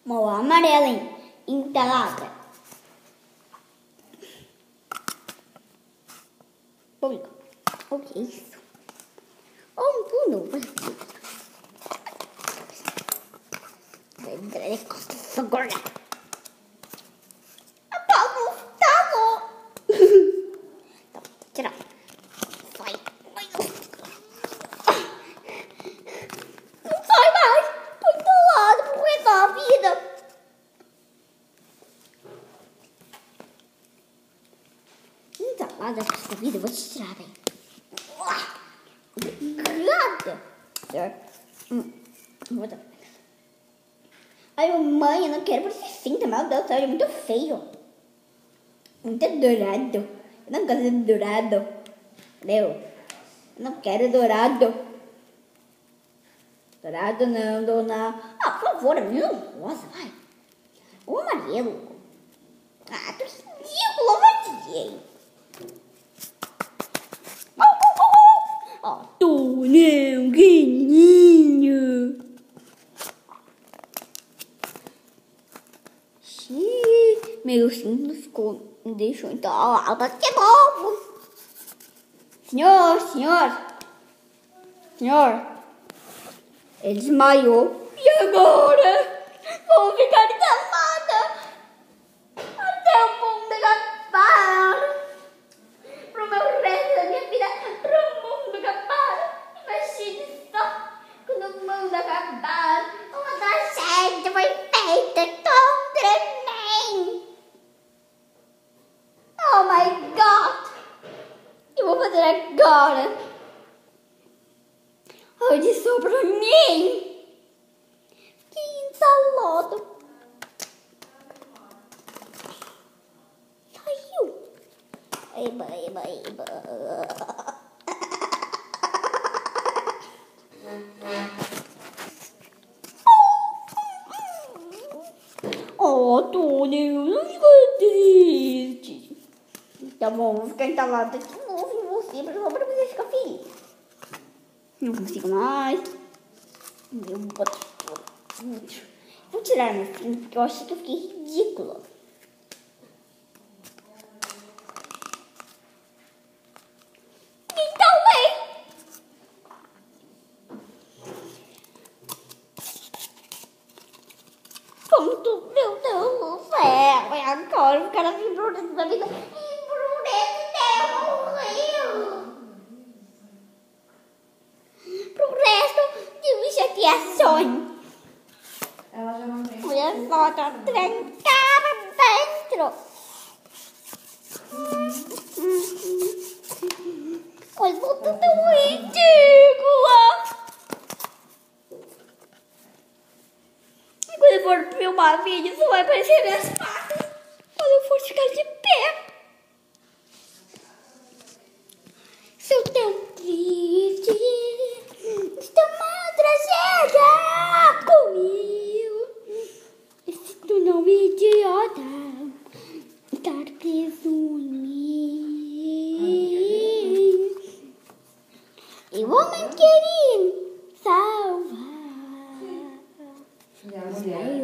Mão amarela, hein? Entalada. Público. O que é isso? Um pulo. Agora. Apago. Tá bom. Tá, tirar. Sai. Não sai mais. Tô entalado pro resto da vida. Entalada pro resto da vida. Eu vou te tirar, velho. Obrigada. Certo? Vou dar. Ai, mãe, eu não quero você cinta. Meu Deus do céu, ele é muito feio. Muito dourado. Eu não gosto de dourado. Entendeu? Eu não quero dourado. Dourado não, dona. Ah, por favor, a minha rosa, vai. O amarelo. Ah, tô ridículo, vai dizer. Ó, tô não, ganinho. Meu cinto ficou, me deixou entalada. Que bom! Senhor, ele desmaiou. E agora? Vou ficar entalada até o mundo acabar. Pro meu resto da minha vida, pro mundo acabar. Imagine só, quando o mundo acabar, uma tragédia foi feita contra mim. Oh my God! O que eu vou fazer agora? Olhe só pra mim! Que ensalada! Saiu! Eba. Oh, Tony, não fica triste. Tá bom, vou ficar entalada de novo em você, só pra você ficar feliz. Não consigo mais. Vou tirar meu filho, porque eu acho que eu fiquei ridícula. Então, pronto, meu Deus do céu. É agora, o cara vibrou dentro da vida. Pro resto de chateações. Ela já não tem. Olha só, tá trancada dentro. Mas você tá tão ridícula. E quando eu for filmar vídeo, só vai aparecer minhas patas. Quando eu for ficar de pé. Sou tão triste. Estou uma tragédia comigo. Se tu não me idiota, estar preso em mim. Eu vou me querer salvar. E a mulher?